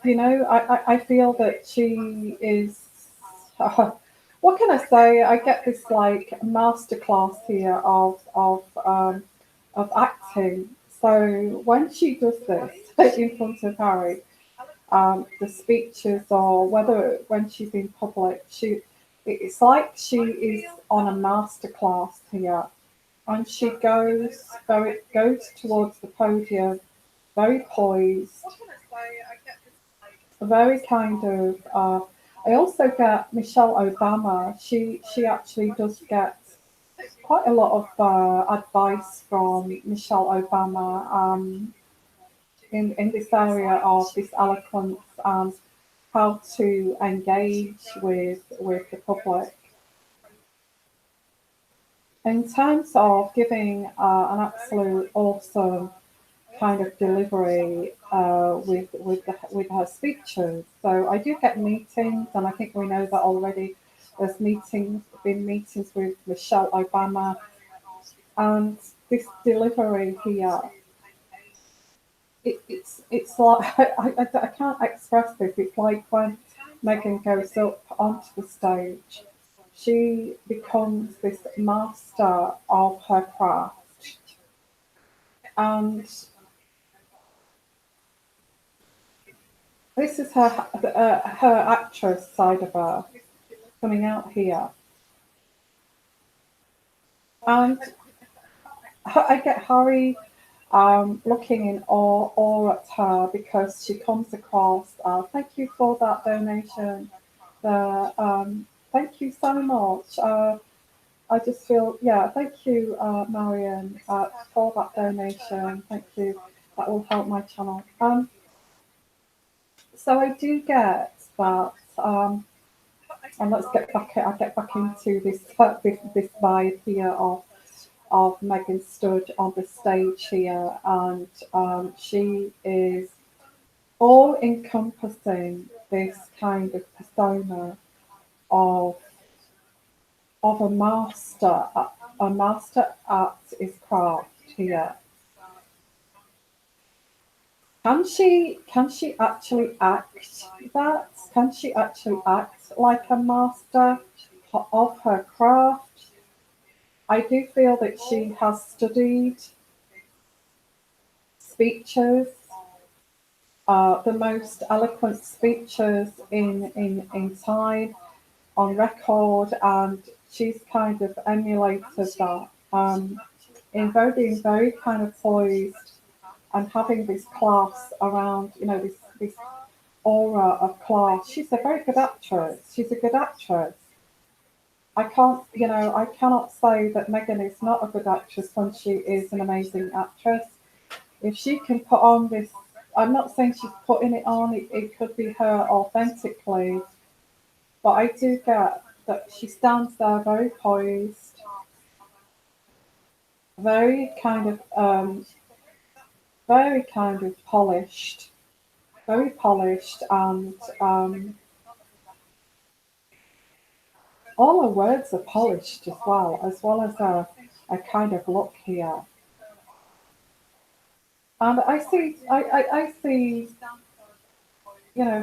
I feel that she is. What can I say? I get this like masterclass here of acting. So when she does this in front of Harry, the speeches or whether when she's in public, it's like she is on a masterclass here, and she goes towards the podium, very poised, very kind of. I also get Michelle Obama. She actually does get quite a lot of advice from Michelle Obama in this area of this eloquence and how to engage with the public. In terms of giving an absolute awesome kind of delivery with her speeches. So I do get meetings, and I think we know that already. There's been meetings with Michelle Obama, and this delivery here. It's like I can't express this. It's like when Meghan goes up onto the stage, she becomes this master of her craft, and this is her actress side of her coming out here, and I get Harry looking in awe at her because she comes across. Thank you for that donation. Thank you so much. I just feel, yeah, thank you, Marion, for that donation. Thank you. That will help my channel. So I do get that. And let's get back. I get back into this vibe here of Meghan stood on the stage here, and she is all encompassing this kind of persona of a master at his craft here. Can she actually act that? Can she actually act like a master of her craft? I do feel that she has studied speeches, the most eloquent speeches in time on record, and she's kind of emulated that in being very kind of poised and having this class around, this aura of class. She's a very good actress. She's a good actress. I cannot say that Meghan is not a good actress when she is an amazing actress. If she can put on this, I'm not saying she's putting it on, it could be her authentically, but I do get that she stands there very poised, very kind of, very kind of polished, very polished, and all her words are polished as well as a kind of look here. And I see,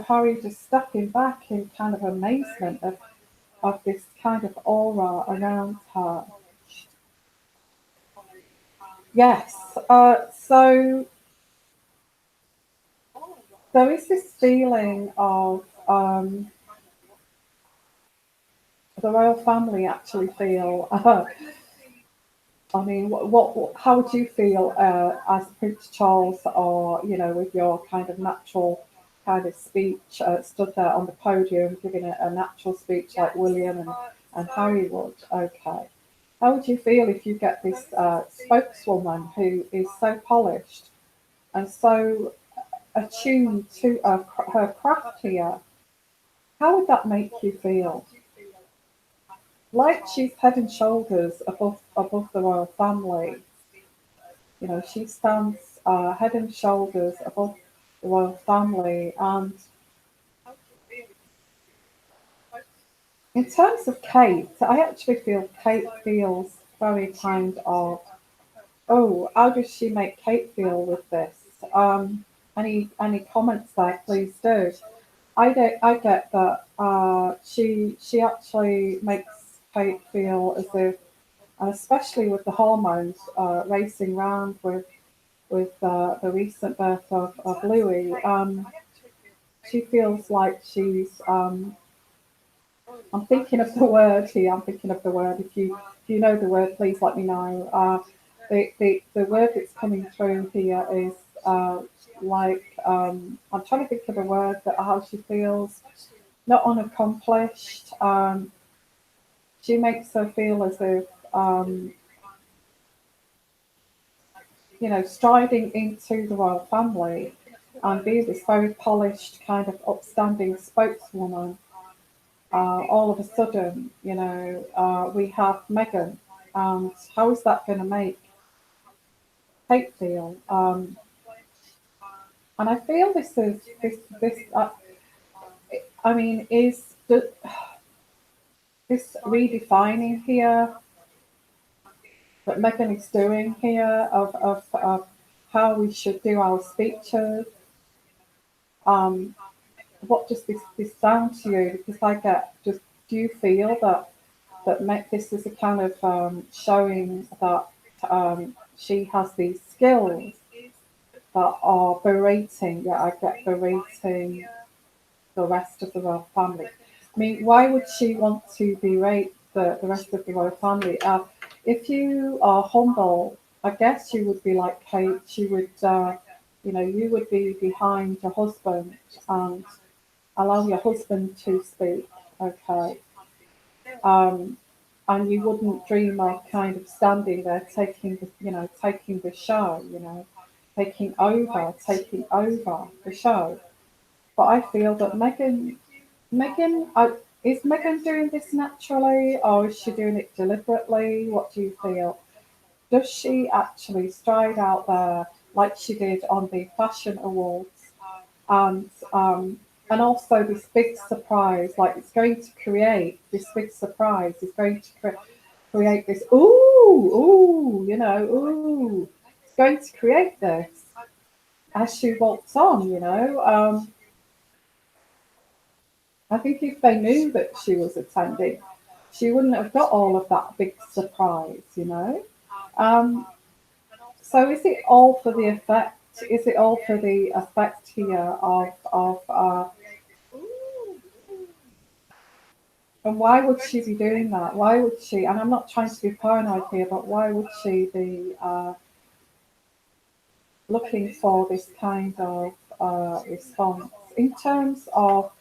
Harry just stepping back in kind of amazement of this kind of aura around her. Yes, so there is this feeling of the royal family actually feel. I mean, how would you feel as Prince Charles, or with your kind of natural kind of speech, stood there on the podium giving a natural speech like William and Harry would? Okay, how would you feel if you get this spokeswoman who is so polished and so attuned to her craft here? How would that make you feel? Like she's head and shoulders above the royal family. She stands head and shoulders above the royal family. And in terms of Kate, I actually feel Kate feels very kind of, oh, how does she make Kate feel with this? any comments there, please do. I get that she actually makes Kate feel as if, and especially with the hormones racing round with the recent birth of Louis, she feels like she's. I'm thinking of the word here. I'm thinking of the word. If you know the word, please let me know. The word that's coming through here is like I'm trying to think of the word that how she feels not unaccomplished. She makes her feel as if striding into the royal family and be this very polished kind of upstanding spokeswoman. All of a sudden, we have Meghan, and how is that going to make Kate feel? And I feel this is this. I mean, is this redefining here that Meghan is doing here of how we should do our speeches? Um, what does this sound to you? Because I get just, do you feel that this is a kind of showing that she has these skills that are berating? Yeah, I get berating the rest of the royal family. I mean, why would she want to berate the rest of the royal family? If you are humble, I guess you would be like Kate. You would, you would be behind your husband and allow your husband to speak. Okay. Um, and you wouldn't dream of kind of standing there taking the show, taking over the show. But I feel that Meghan, is Meghan doing this naturally, or is she doing it deliberately? What do you feel? Does she actually stride out there like she did on the fashion awards, and also this big surprise, like it's going to create this big surprise, is going to create this ooh, it's going to create this as she walks on, I think if they knew that she was attending, she wouldn't have got all of that big surprise. Um, so is it all for the effect? Is it all for the effect here of and why would she be doing that? Why would she? And I'm not trying to be paranoid here, but why would she be looking for this kind of response in terms of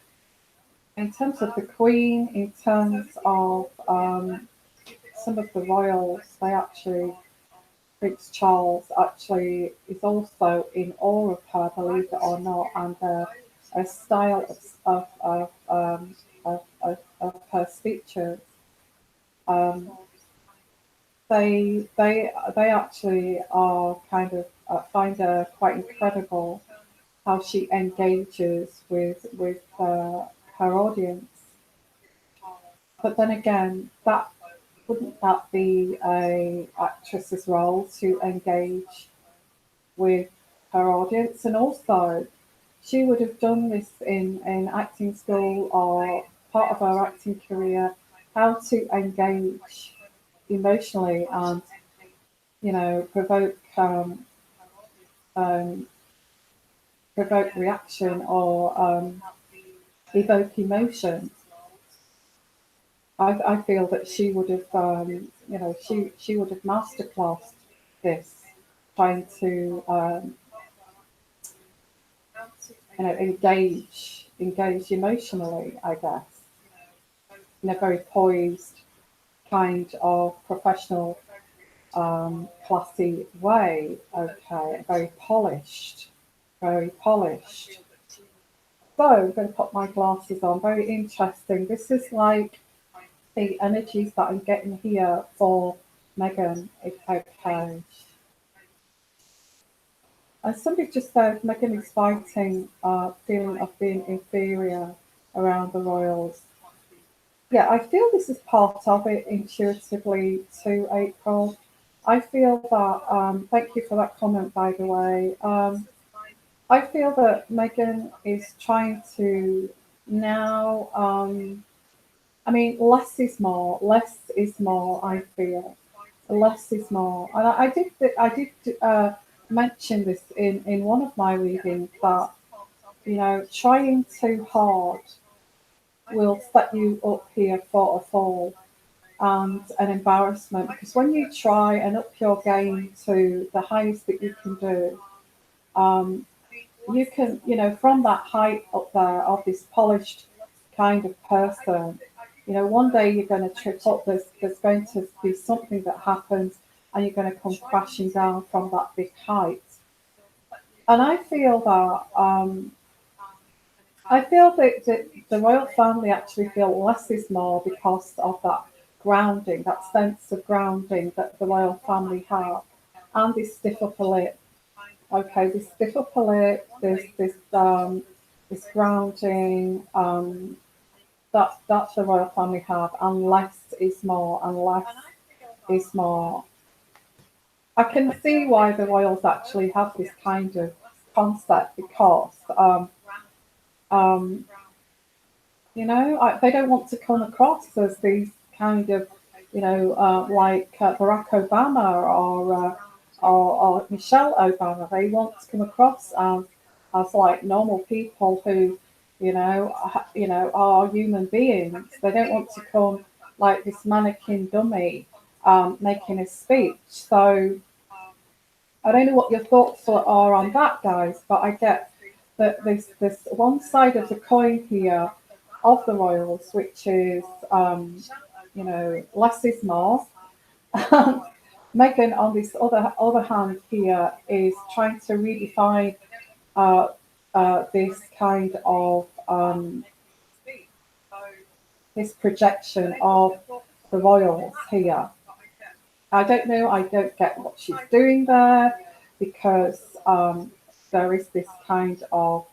the Queen, in terms of some of the royals? They actually, Prince Charles actually is also in awe of her, believe it or not, and her style of her speeches. Um, they actually are kind of find her quite incredible how she engages with her audience. But then again, that wouldn't that be a actress's role to engage with her audience? And also, she would have done this in acting school or part of her acting career, how to engage emotionally and um, provoke reaction or evoke emotion. I feel that she would have, she would have masterclassed this, trying to, engage emotionally, I guess, in a very poised, kind of professional, classy way. Okay, very polished, very polished. So I'm going to put my glasses on. Very interesting. This is like the energies that I'm getting here for Meghan, if okay. And somebody just said Meghan is fighting feeling of being inferior around the royals. Yeah, I feel this is part of it intuitively too, April. I feel that, thank you for that comment, by the way. I feel that Meghan is trying to now. I mean, less is more. Less is more. I feel less is more, and I did mention this in one of my readings that trying too hard will set you up here for a fall and an embarrassment. Because when you try and up your game to the highest that you can do, um, you can, from that height up there of this polished kind of person, one day you're going to trip up. There's going to be something that happens, and you're going to come crashing down from that big height. And I feel that the royal family actually feel less is more because of that grounding, that sense of grounding that the royal family have, and this stiff upper lip. Okay, this stiff upper lip, this grounding that the royal family have, and less is more, and less is more. I can see why the royals actually have this kind of concept because um, they don't want to come across as these kind of, like Barack Obama or Michelle Obama. They want to come across as like normal people who, are human beings. They don't want to come like this mannequin dummy making a speech. So I don't know what your thoughts are on that, guys, but I get that this one side of the coin here of the royals, which is less is more. Meghan, on this other hand, here is trying to redefine uh, this kind of this projection of the royals here. I don't know. I don't get what she's doing there because there is this kind of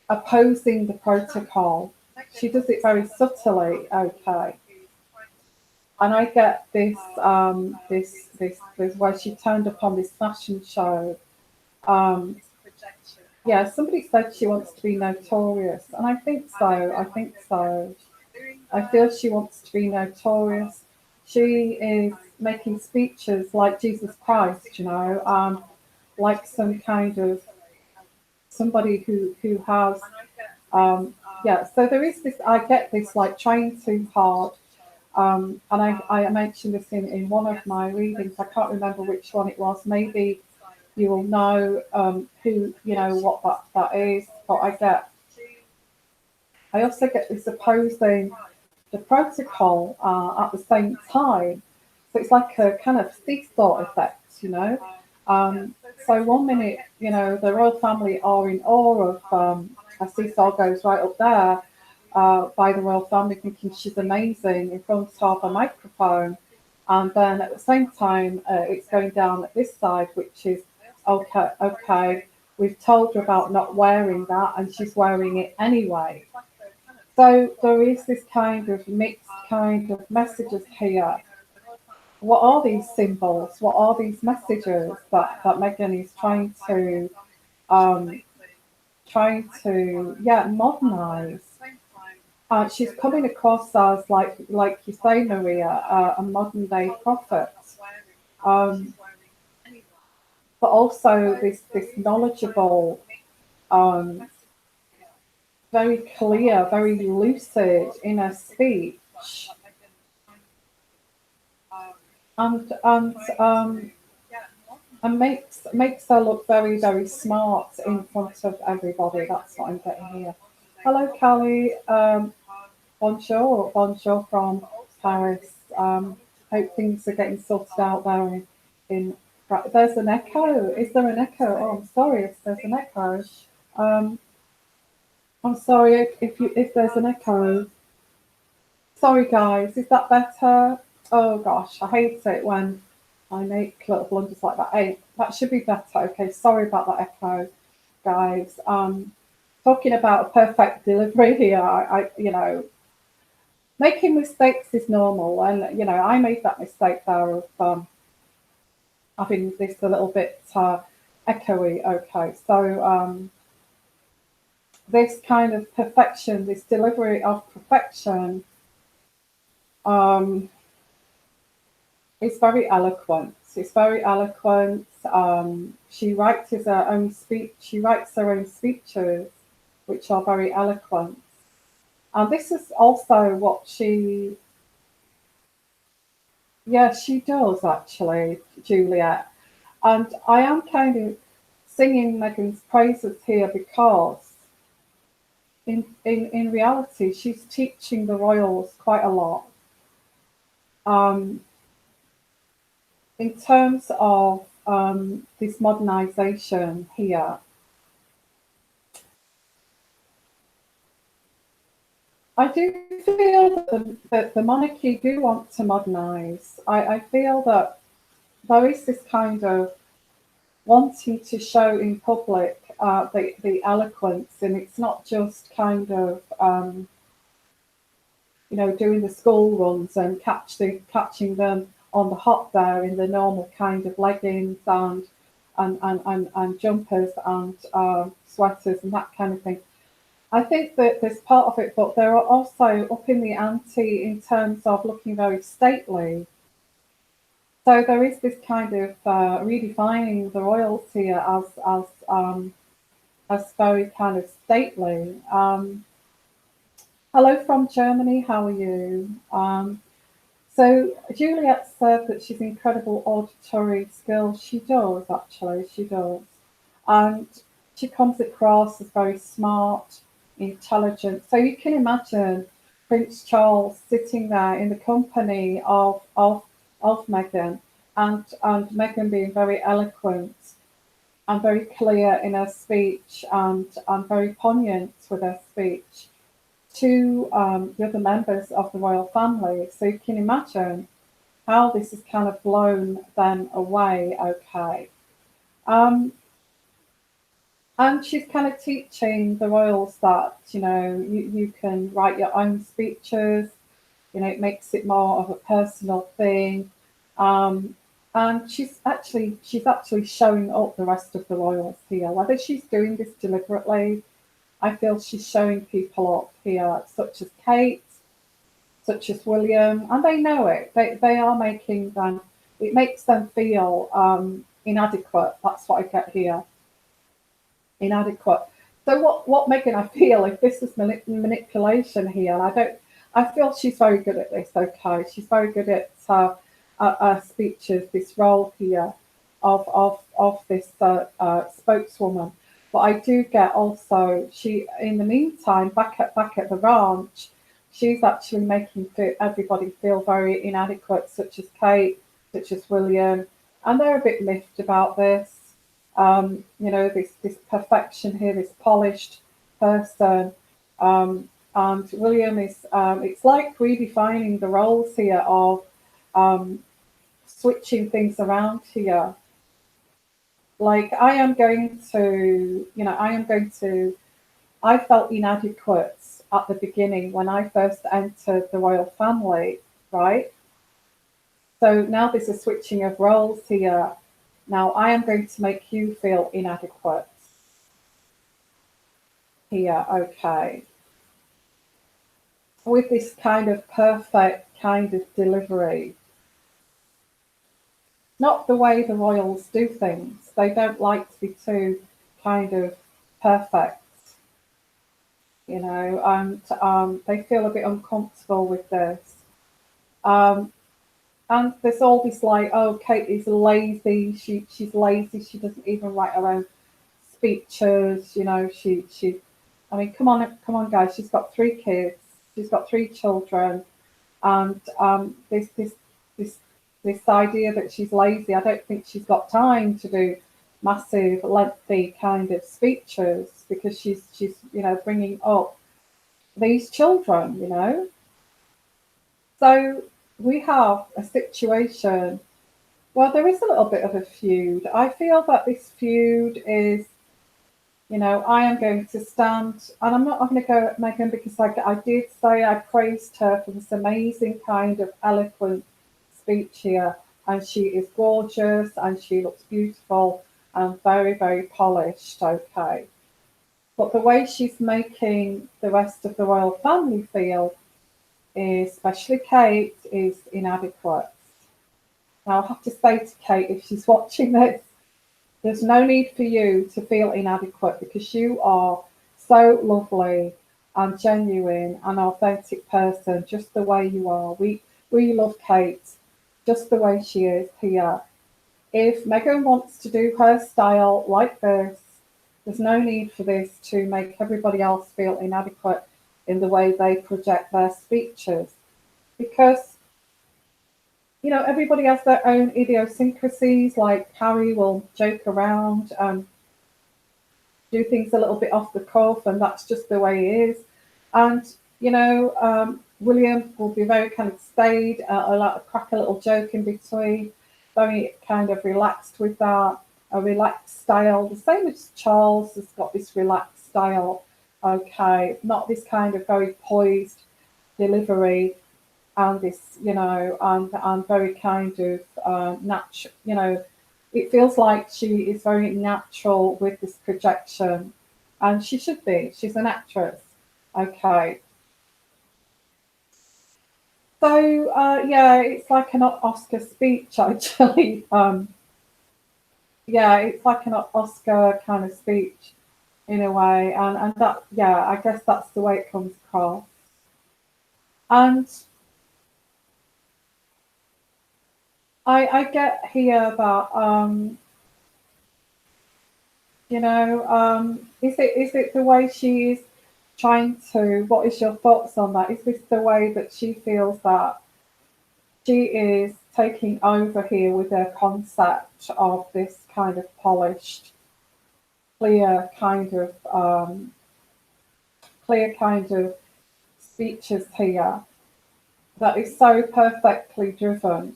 opposing the protocol. She does it very subtly, okay. And I get this where she turned up on this fashion show. Um, yeah, somebody said she wants to be notorious, and I think so. I think so. I feel she wants to be notorious. She is making speeches like Jesus Christ, like some kind of somebody who has yeah. So there is this. I get this like trying too hard. And I mentioned this in one of my readings. I can't remember which one it was. Maybe you will know who what that is. But I also get this opposing the protocol at the same time. So it's like a kind of seesaw effect. So one minute, the royal family are in awe of a seesaw goes right up there by the royal family, thinking she's amazing in front of a microphone. And then at the same time, it's going down at this side, which is okay. We've told her about not wearing that, and she's wearing it anyway. So there is this kind of mixed kind of messages here. What are these symbols? What are these messages that Meghan is um, trying to modernize? She's coming across as like you say, Maria, a modern day prophet, um, but also this knowledgeable, um, very clear, very lucid in her speech, and and makes her look very very smart in front of everybody. That's what I'm getting here. Hello, Callie. Bonjour, bonjour from Paris. Hope things are getting sorted out there in. There's an echo. Is there an echo? Oh, I'm sorry if there's an echo. Um, I'm sorry if there's an echo. Sorry, guys. Is that better? Oh gosh, I hate it when I make little blunders like that. Hey, that should be better. Okay, sorry about that echo, guys. Talking about a perfect delivery here. Making mistakes is normal, and I made that mistake there of having this a little bit Echoey. Okay, so this kind of perfection, this delivery of perfection, um, is very eloquent. It's very eloquent. She writes her own speech. She writes her own speeches, which are very eloquent. And this is also what she, yeah, she does actually, Juliet. And I am kind of singing Meghan's praises here because in reality, she's teaching the royals quite a lot. Um, in terms of this modernization here, I do feel that the monarchy do want to modernize. I feel that there is this kind of wanting to show in public the eloquence, and it's not just kind of doing the school runs and catching them on the hop there in the normal kind of leggings and jumpers and sweaters and that kind of thing. I think that there's part of it, but they're also up in the ante in terms of looking very stately. So there is this kind of redefining the royalty as very kind of stately. Hello from Germany. How are you? So Juliet said that she's incredible auditory skills. She does actually. She does, and she comes across as very smart, intelligent. So you can imagine Prince Charles sitting there in the company of Meghan, and Meghan being very eloquent and very clear in her speech and very poignant with her speech to the other members of the royal family. So you can imagine how this has kind of blown them away, okay. Um, and she's kind of teaching the royals that, you can write your own speeches, it makes it more of a personal thing. Um, and she's actually showing up the rest of the royals here. Whether she's doing this deliberately, I feel she's showing people up here, such as Kate, such as William, and they know it. They are making them. It makes them feel inadequate. That's what I get here. Inadequate. So what Meghan? I feel if this is manipulation here, and I don't. I feel she's very good at this. Okay, she's very good at speeches. This role here of this spokeswoman. But I do get also she in the meantime back at the ranch, she's actually making everybody feel very inadequate, such as Kate, such as William, and they're a bit miffed about this. This perfection here, this polished person, and William is. It's like redefining the roles here of switching things around here. Like I am going to. I felt inadequate at the beginning when I first entered the royal family, right? So now there's a switching of roles here. Now I am going to make you feel inadequate here, okay? With this kind of perfect kind of delivery. Not the way the royals do things. They don't like to be too kind of perfect, and they feel a bit uncomfortable with this. Um, and there's all this like, oh, Kate is lazy. She's lazy. She doesn't even write her own speeches. She. I mean, come on, guys. She's got 3 kids. She's got 3 children, and this this idea that she's lazy. I don't think she's got time to do massive, lengthy kind of speeches because she's bringing up these children. So we have a situation. Well, there is a little bit of a feud. I feel that this feud is, I am going to stand, and I'm not going to go at Meghan because I did say I praised her for this amazing kind of eloquent speech here, and she is gorgeous and she looks beautiful. and very, very polished, okay. But the way she's making the rest of the royal family feel, especially Kate, is inadequate. Now, I have to say to Kate, if she's watching this, there's no need for you to feel inadequate because you are so lovely and genuine and authentic person, just the way you are. We love Kate just the way she is here. If Meghan wants to do her style like this, there's no need for this to make everybody else feel inadequate in the way they project their speeches. Because, everybody has their own idiosyncrasies, like Harry will joke around and do things a little bit off the cuff, and that's just the way he is. And, William will be very kind of staid, like to crack a little joke in between, very kind of relaxed with that, a relaxed style. The same as Charles has got this relaxed style, okay, not this kind of very poised delivery and this, and very kind of natural, it feels like she is very natural with this projection, and she should be. She's an actress, okay. So yeah, it's like an Oscar speech actually. Yeah, it's like an Oscar kind of speech in a way, and that, yeah, I guess that's the way it comes across. And I get here that is it the way she's trying to? What is your thoughts on that? Is this the way that she feels that she is taking over here with her concept of this kind of polished, clear kind of clear kind of speeches here that is so perfectly driven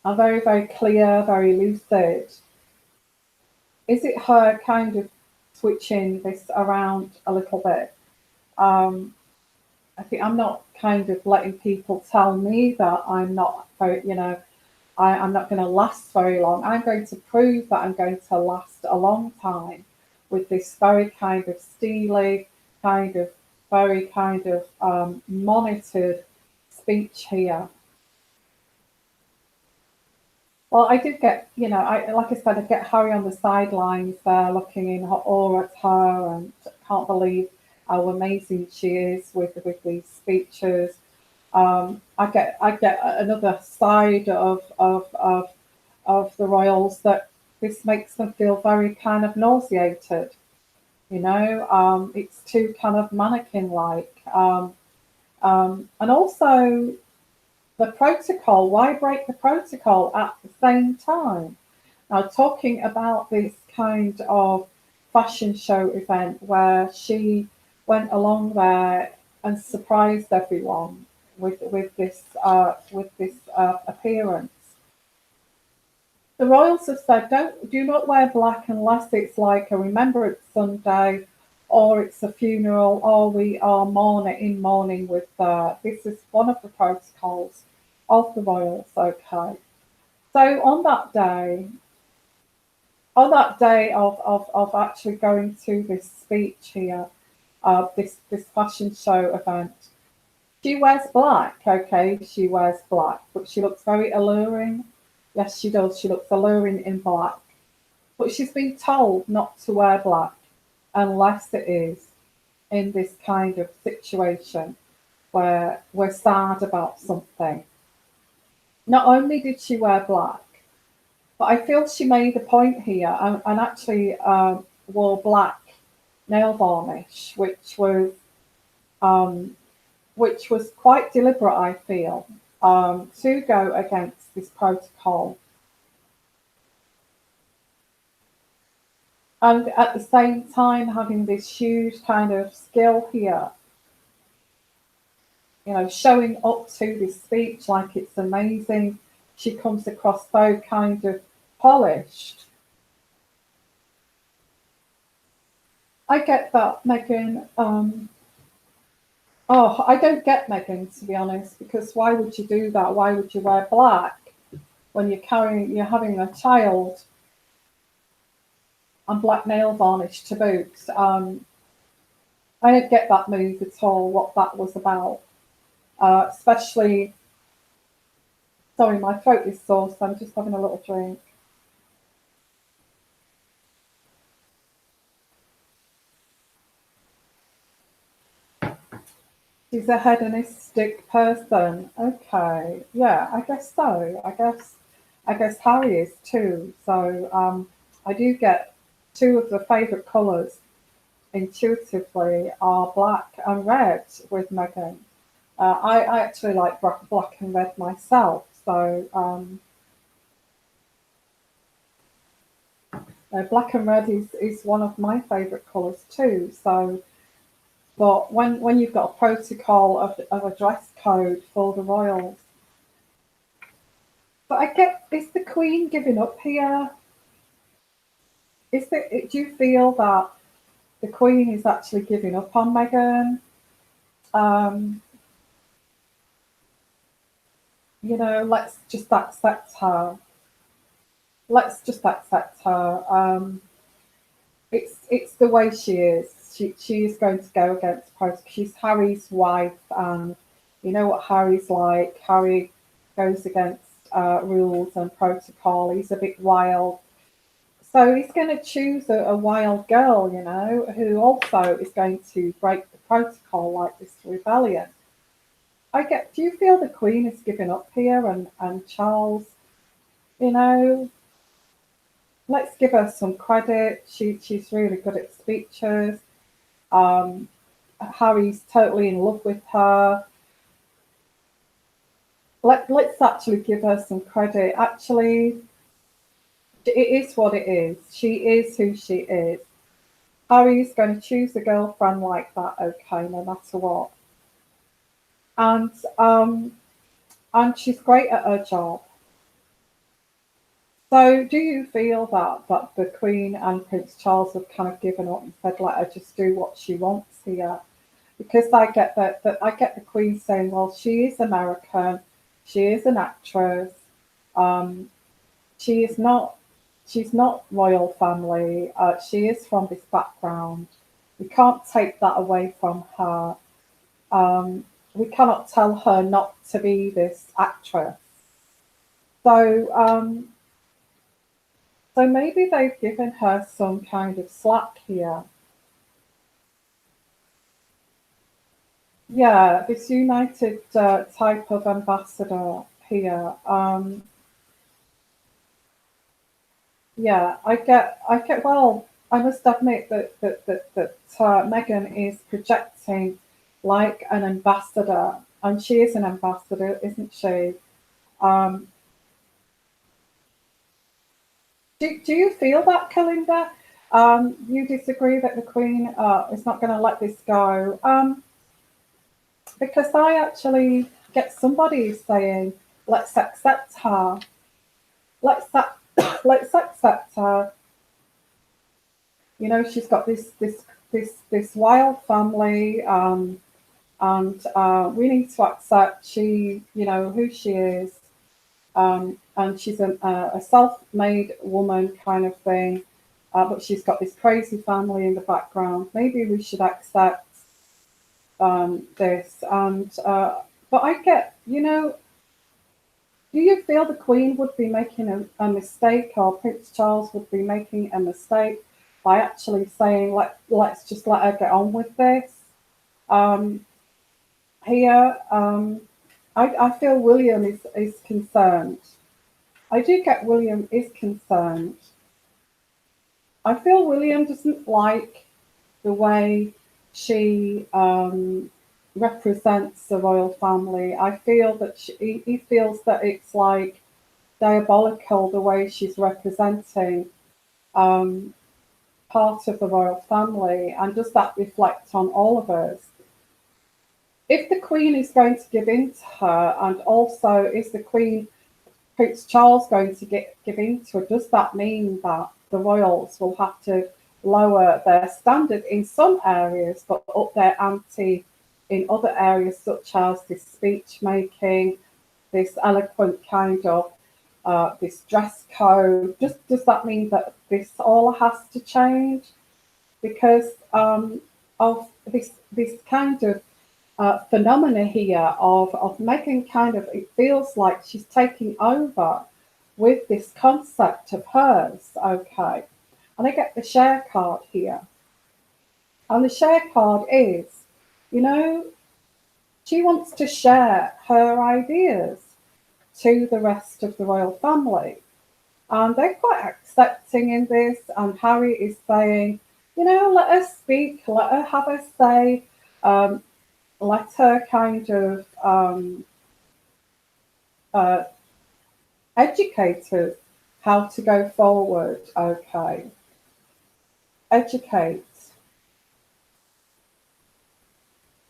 and very, very clear, very lucid? Is it her kind of switching this around a little bit? Um, I think I'm not kind of letting people tell me that I'm not very, I'm not going to last very long. I'm going to prove that I'm going to last a long time with this very kind of steely, kind of very kind of monitored speech here. Well, I did get, like I said, I get Harry on the sidelines there looking in awe at her and can't believe how amazing she is with these speeches. I get another side of the royals that this makes them feel very kind of nauseated. It's too kind of mannequin like, and also the protocol. Why break the protocol at the same time? Now, talking about this kind of fashion show event where she went along there and surprised everyone with this appearance. The royals have said, do not wear black unless it's like a Remembrance Sunday or it's a funeral or we are mourning with this is one of the protocols of the royals, okay. So on that day of actually going to this speech here, this fashion show event, she wears black, okay, she wears black, but she looks very alluring. Yes, she does. She looks alluring in black. But she's been told not to wear black unless it is in this kind of situation where we're sad about something. Not only did she wear black, but I feel she made a point here and actually wore black nail varnish, um, which was quite deliberate, I feel, to go against this protocol. And at the same time, having this huge kind of skill here, showing up to this speech like it's amazing. She comes across so kind of polished. I get that, Meghan. I don't get Meghan, to be honest, because why would you do that? Why would you wear black? when you're having a child, and black nail varnish to boot. I didn't get that move at all, what that was about. Especially, sorry, my throat is sore, so I'm just having a little drink. She's a hedonistic person. Okay, yeah, I guess so. I guess Harry is too. So I do get two of the favourite colours intuitively are black and red with Meghan. I actually like black and red myself. So black and red is one of my favourite colours too. So, but when you've got a protocol of a dress code for the royals, but I get, is the Queen giving up here? Do you feel that the Queen is actually giving up on Meghan? Um, let's just accept her. Let's just accept her. It's the way she is. She is going to go against protocol. She's Harry's wife, and you know what Harry's like. Harry goes against rules and protocol. He's a bit wild. So he's going to choose a wild girl, who also is going to break the protocol like this rebellion. Do you feel the Queen is giving up here and Charles, you know, let's give her some credit. She's really good at speeches. Um, Harry's totally in love with her. Let's actually give her some credit. Actually, it is what it is. She is who she is. Harry's going to choose a girlfriend like that, okay, no matter what. And and she's great at her job. So, do you feel that the Queen and Prince Charles have kind of given up and said, let her just do what she wants here? Because I get that I get the Queen saying, well, she is American, she is an actress, um, she is not, she's not royal family, she is from this background. We can't take that away from her. Um, we cannot tell her not to be this actress. So, so maybe they've given her some kind of slack here. Yeah, this united type of ambassador here. Yeah, I get. Well, I must admit that Meghan is projecting like an ambassador, and she is an ambassador, isn't she? Um, do you feel that, Kalinda? You disagree that the Queen is not going to let this go? Because I actually get somebody saying, "Let's accept her. Let's accept her." She's got this wild family, and we need to accept who she is, and she's a self-made woman kind of thing, but she's got this crazy family in the background. Maybe we should accept this, and but I get, do you feel the Queen would be making a mistake, or Prince Charles would be making a mistake by actually saying, let's just let her get on with this? Um, Here, I feel William is concerned. I do get William is concerned. I feel William doesn't like the way she represents the royal family. I feel that he feels that it's like diabolical the way she's representing um, part of the royal family, and does that reflect on all of us? If the Queen is going to give in to her, and also is the Queen, Prince Charles, going to give in to her, does that mean that the royals will have to lower their standard in some areas, but up their ante in other areas, such as this speech making, this eloquent kind of this dress code. Just does that mean that this all has to change because of this kind of phenomena here of Meghan kind of, it feels like she's taking over with this concept of hers, okay. And I get the share card here. And the share card is, you know, she wants to share her ideas to the rest of the royal family. And they're quite accepting in this. And Harry is saying, you know, let her speak, let her have her say, let her kind of uh, educate us how to go forward. Okay, educate.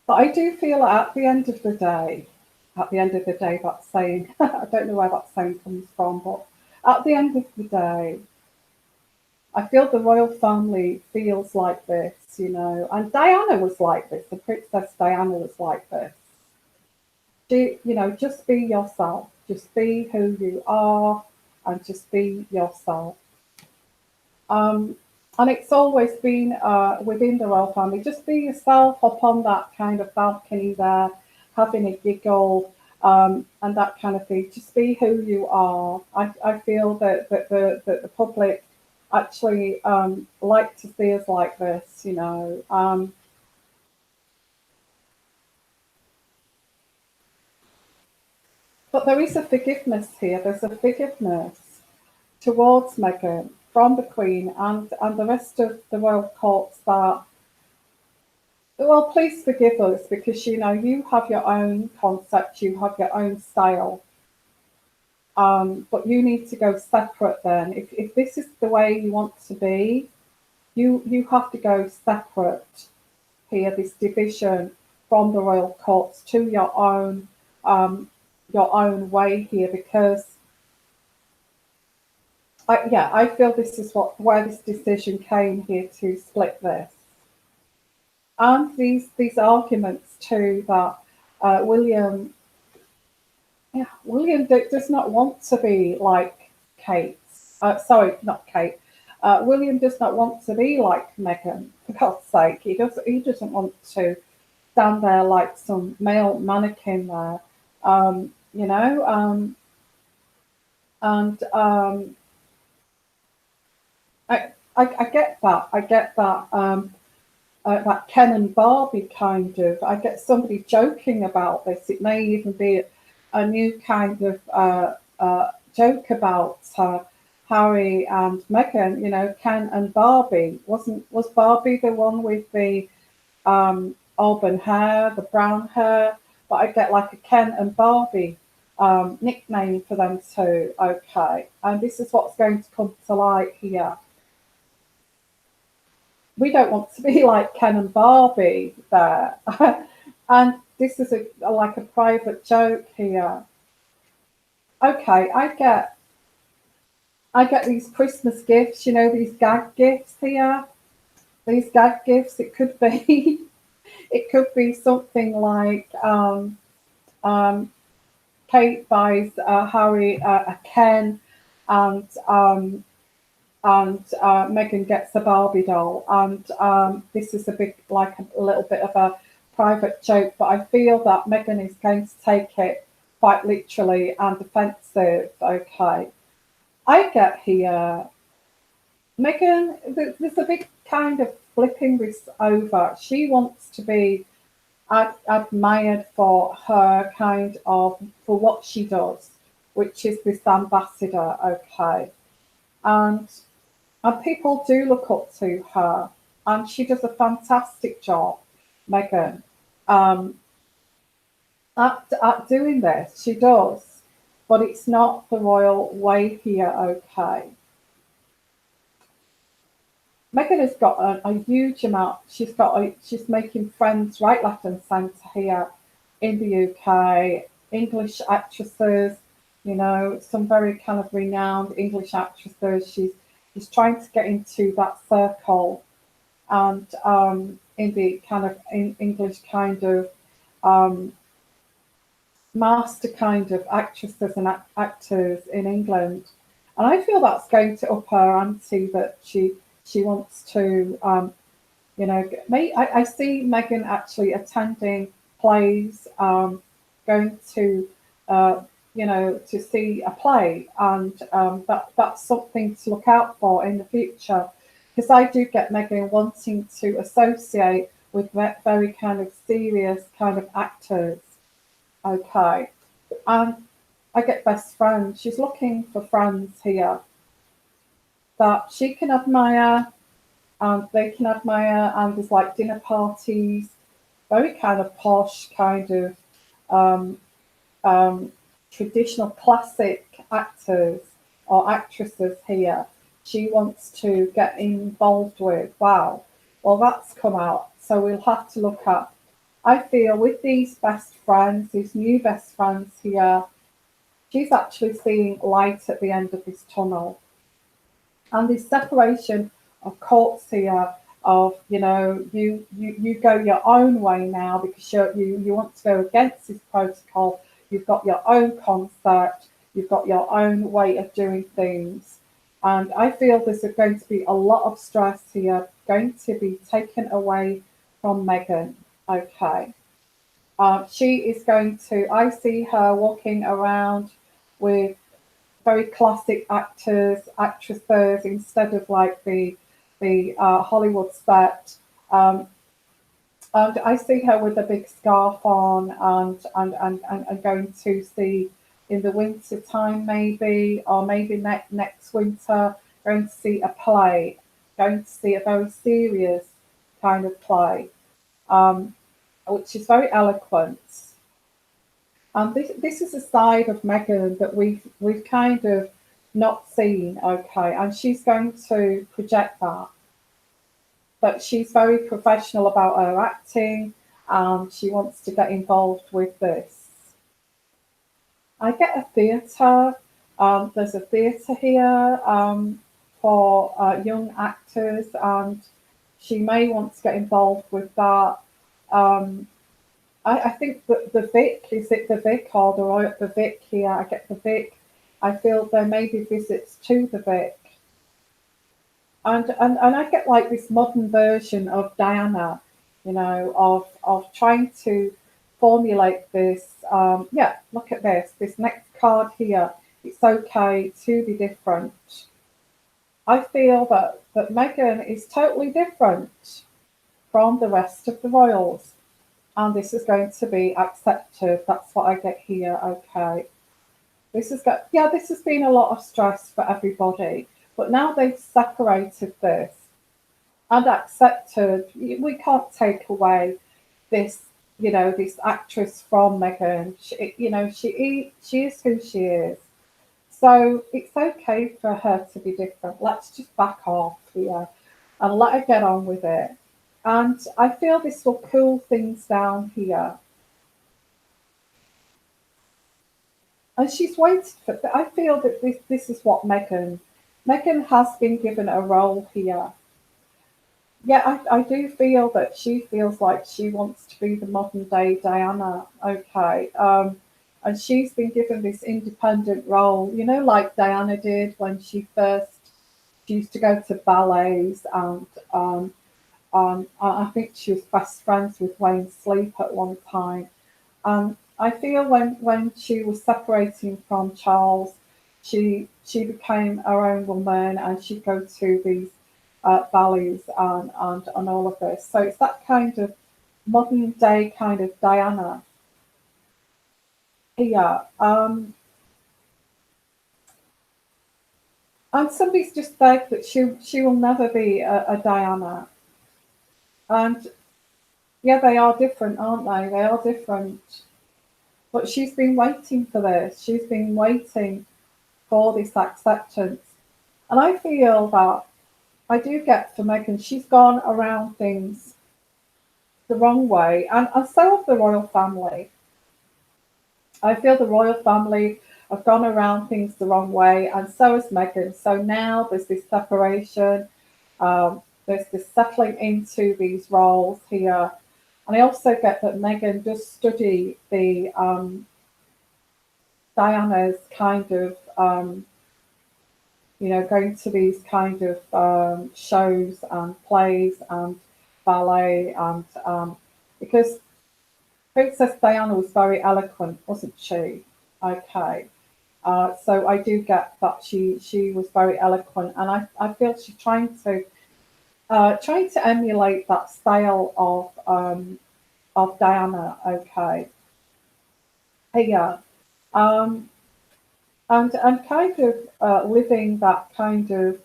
But I do feel at the end of the day, that saying, I don't know where that saying comes from, but at the end of the day, I feel the royal family feels like this, you know, and Diana was like this, the Princess Diana was like this. She, you know, just be yourself, just be who you are, and just be yourself. Um, and it's always been within the royal family. Just be yourself up on that kind of balcony there, having a giggle and that kind of thing. Just be who you are. I feel that the public actually like to see us like this, you know. But there is a forgiveness here. There's a forgiveness towards Meghan from the Queen and the rest of the royal courts that, well, please forgive us because you know you have your own concept, you have your own style, but you need to go separate. Then, if this is the way you want to be, you have to go separate here. This division from the royal courts to your own way here because I feel this is where this decision came here to split this. And these arguments too that William, yeah, William does not want to be like Kate. Sorry, not Kate. William does not want to be like Meghan. For God's sake, he doesn't want to stand there like some male mannequin there. You know, and I get that. I get that. That Ken and Barbie kind of. I get somebody joking about this. It may even be a new kind of joke about Harry and Meghan. You know, Ken and Barbie. Was Barbie the one with the auburn hair, the brown hair? But I get like a Ken and Barbie nickname for them too. Okay, and this is what's going to come to light here. We don't want to be like Ken and Barbie there. And this is like a private joke here. Okay, I get these Christmas gifts, you know, these gag gifts here. These gag gifts, it could be it could be something like Kate buys Harry a Ken and Meghan gets a Barbie doll. And this is a big, like a little bit of a private joke, but I feel that Meghan is going to take it quite literally and offensive. Okay, I get here, Meghan. There's a big kind of flipping this over. She wants to be admired for her kind of for what she does, which is this ambassador. Okay, and and people do look up to her, and she does a fantastic job, Meghan, um, at doing this. She does, but it's not the royal way here. Okay, Meghan has got a huge amount. She's making friends right, left, and centre here in the UK. English actresses, you know, some very kind of renowned English actresses. She's trying to get into that circle and in the kind of English kind of um, master kind of actresses and actors in England, and I feel that's going to up her ante. That she wants to, I see Meghan actually attending plays, going to, to see a play, and that's something to look out for in the future, because I do get Meghan wanting to associate with very kind of serious kind of actors. Okay. And I get best friends. She's looking for friends here that she can admire and they can admire. And there's like dinner parties, very kind of posh, kind of um, um, traditional classic actors or actresses here. She wants to get involved with. Wow. Well, that's come out. So we'll have to look at. I feel with these best friends, these new best friends here, she's actually seeing light at the end of this tunnel. And this separation of courts here, of you go your own way now because you want to go against this protocol. You've got your own concept. You've got your own way of doing things. And I feel there's going to be a lot of stress here going to be taken away from Meghan. Okay. She is going to, I see her walking around with very classic actors, actresses, instead of like the Hollywood set. Um, and I see her with a big scarf on, and going to see in the winter time, maybe, or maybe next winter, going to see a play, going to see a very serious kind of play, um, which is very eloquent. And this is a side of Meghan that we've kind of not seen, okay, and she's going to project that. But she's very professional about her acting, and she wants to get involved with this. I get a theatre. There's a theatre here for young actors, and she may want to get involved with that. Um, I think that the Vic, is it the Vic or the Royal, the Vic here? I get the Vic. I feel there may be visits to the Vic. And I get like this modern version of Diana, of trying to formulate this. Yeah, look at this. This next card here. It's okay to be different. I feel that Meghan is totally different from the rest of the royals, and this is going to be accepted. That's what I get here. Okay. This has been a lot of stress for everybody, but now they've separated this and accepted. We can't take away this, this actress from Meghan. She is who she is. So it's okay for her to be different. Let's just back off here and let her get on with it. And I feel this will cool things down here. And she's waited for. I feel that this is what Meghan has been given a role here. Yeah, I do feel that she feels like she wants to be the modern day Diana. Okay. And she's been given this independent role, like Diana did when she used to go to ballets, and I think she was best friends with Wayne Sleep at one time. I feel when she was separating from Charles, she became her own woman, and she'd go to these ballets, and all of this. So it's that kind of modern day kind of Diana here. And somebody's just said that she will never be a Diana. And yeah, they are different, aren't they? They are different. But she's been waiting for this. She's been waiting for this acceptance. And I feel that I do get for Meghan, she's gone around things the wrong way. And so have the royal family. I feel the royal family have gone around things the wrong way, and so has Meghan. So now there's this separation, there's this settling into these roles here. And I also get that Meghan does study Diana's kind of going to these kind of shows and plays and ballet and because Princess Diana was very eloquent, wasn't she? Okay. So I do get that she was very eloquent, and I feel she's trying to emulate that style of Diana. Okay, yeah, um, and kind of living that kind of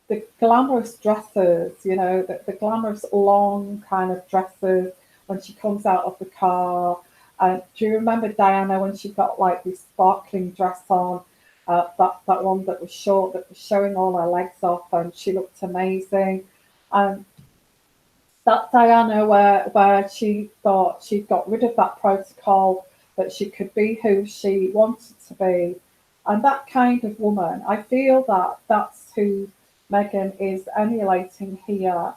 the glamorous dresses, the glamorous long kind of dresses when she comes out of the car. Do you remember Diana when she got like this sparkling dress on? That one that was short, that was showing all her legs off, and she looked amazing. And that Diana where she thought she'd got rid of that protocol, that she could be who she wanted to be. And that kind of woman, I feel that that's who Meghan is emulating here.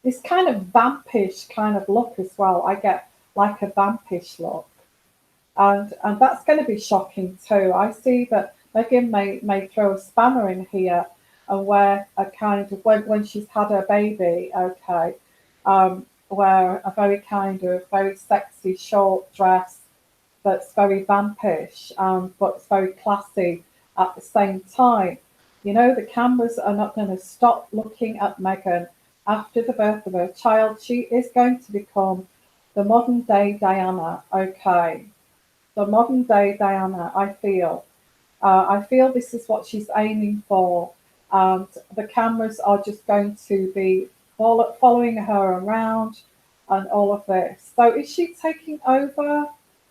This kind of vampish kind of look as well. I get like a vampish look. And that's going to be shocking too. I see that Meghan may throw a spanner in here and wear a kind of when she's had her baby, okay, wear a very kind of very sexy short dress that's very vampish, but it's very classy at the same time. The cameras are not going to stop looking at Meghan after the birth of her child. She is going to become the modern day Diana, okay, the modern day Diana, I feel. I feel this is what she's aiming for. And the cameras are just going to be following her around and all of this. So is she taking over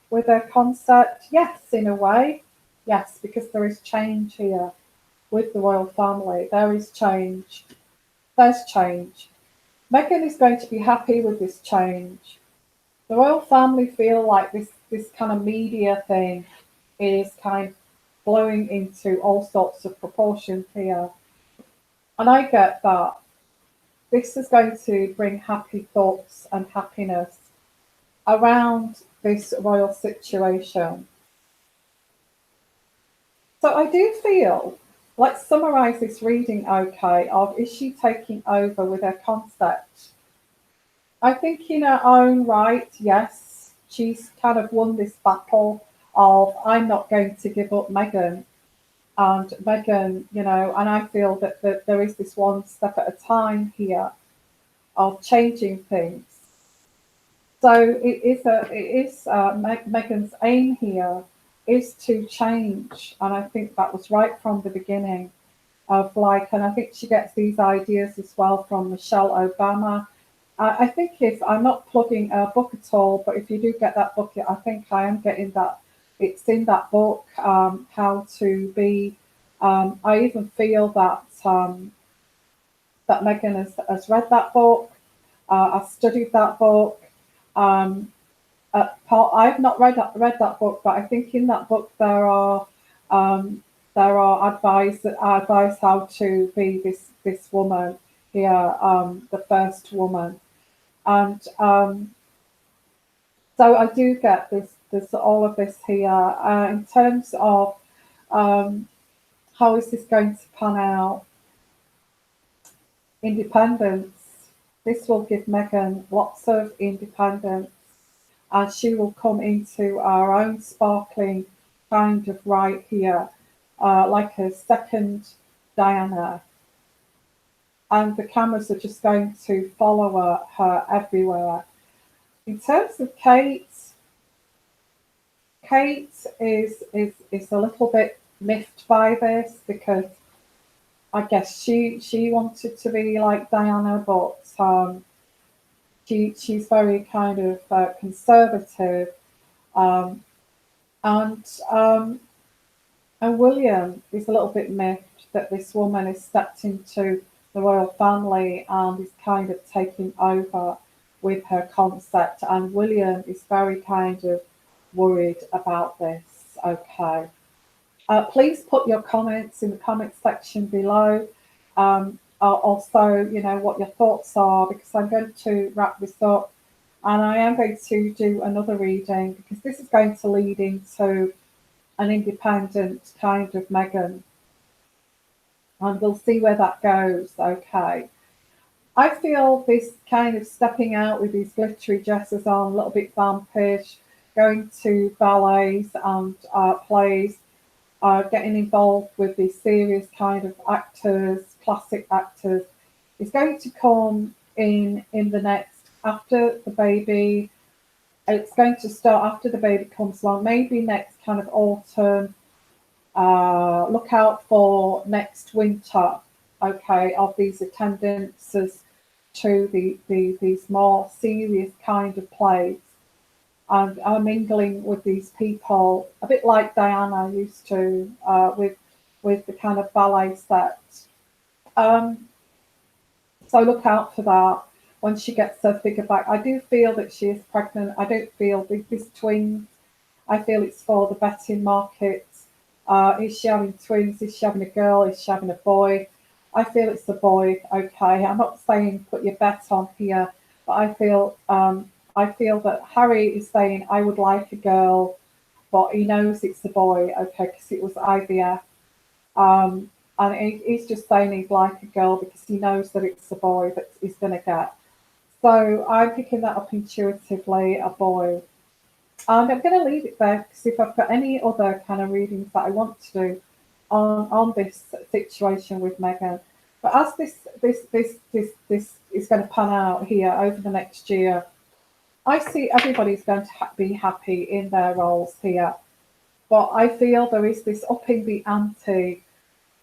with her concept? Yes, in a way. Yes, because there is change here with the royal family. There is change. There's change. Meghan is going to be happy with this change. The royal family feel like this kind of media thing is kind of blowing into all sorts of proportions here. And I get that this is going to bring happy thoughts and happiness around this royal situation. So I do feel, let's summarize this reading, okay, of is she taking over with her concept? I think in her own right, yes, she's kind of won this battle of I'm not going to give up Meghan. And Meghan, and I feel that there is this one step at a time here of changing things. So Meghan's aim here is to change, and I think that was right from the beginning of like, and I think she gets these ideas as well from Michelle Obama. I think if I'm not plugging a book at all, but if you do get that book, I think I am getting that. It's in that book, How to Be. I even feel that Meghan has read that book. I've studied that book. Um, I've not read that book, but I think in that book um, there are advice how to be this woman here, the first woman, and so I do get this. There's all of this here in terms of how is this going to pan out. Independence. This will give Meghan lots of independence, and she will come into our own sparkling kind of right here, like a second Diana. And the cameras are just going to follow her everywhere. In terms of Kate, Kate is a little bit miffed by this because I guess she wanted to be like Diana, but she's very kind of conservative, um, and um, and William is a little bit miffed that this woman has stepped into the royal family and is kind of taking over with her concept, and William is very kind of worried about this. Okay. Please put your comments in the comment section below. Also, what your thoughts are, because I'm going to wrap this up And I am going to do another reading because this is going to lead into an independent kind of Meghan, and we'll see where that goes. Okay. I feel this kind of stepping out with these glittery dresses on, a little bit vampish, going to ballets and plays, getting involved with these serious kind of actors, classic actors, is going to come in the next after the baby. It's going to start after the baby comes along, maybe next kind of autumn. Look out for next winter, okay, of these attendances to these more serious kind of plays. And I'm mingling with these people, a bit like Diana used to, with the kind of ballet set. Um, so look out for that when she gets her figure back. I do feel that she is pregnant. I don't feel this twins. I feel it's for the betting market. Is she having twins? Is she having a girl? Is she having a boy? I feel it's a boy. Okay, I'm not saying put your bet on here, but I feel that Harry is saying I would like a girl, but he knows it's a boy. Okay, because it was IVF. And he's just saying he'd like a girl because he knows that it's a boy that he's going to get. So I'm picking that up intuitively, a boy. And I'm going to leave it there because if I've got any other kind of readings that I want to do on this situation with Meghan, but as this is going to pan out here over the next year, I see everybody's going to be happy in their roles here. But I feel there is this upping the ante,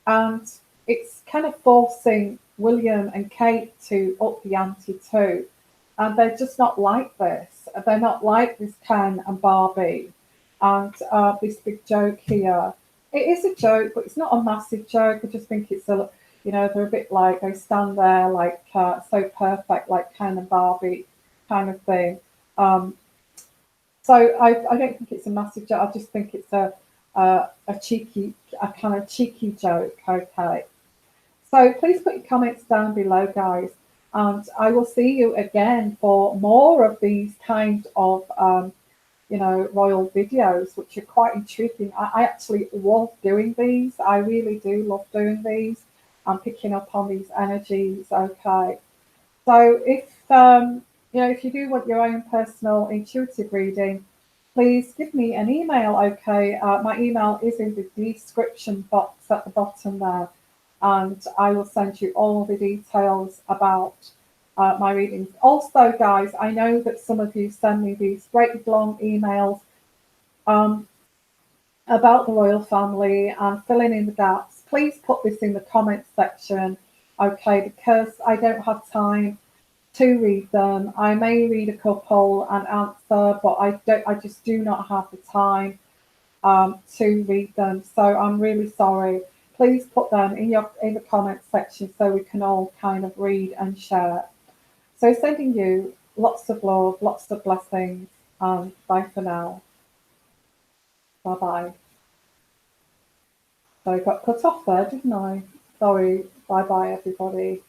and it's kind of forcing William and Kate to up the ante too. And they're just not like this. They're not like this Ken and Barbie and this big joke here. It is a joke, but it's not a massive joke. I just think it's they're a bit like they stand there like so perfect, like Ken and Barbie kind of thing. Um, so I don't think it's a massive joke. I just think it's a kind of cheeky joke. Okay. So please put your comments down below, guys, and I will see you again for more of these kind of royal videos, which are quite intriguing. I actually love doing these. I really do love doing these. I'm picking up on these energies. Okay. So if you do want your own personal intuitive reading, please give me an email. Okay, my email is in the description box at the bottom there, and I will send you all the details about my readings. Also, guys, I know that some of you send me these great long emails um, about the royal family and filling in the gaps. Please put this in the comments section, okay, because I don't have time to read them. I may read a couple and answer, but I just do not have the time to read them. So I'm really sorry. Please put them in the comments section so we can all kind of read and share. So sending you lots of love, lots of blessings, and bye for now. Bye bye. So I got cut off there, didn't I? Sorry. Bye bye, everybody.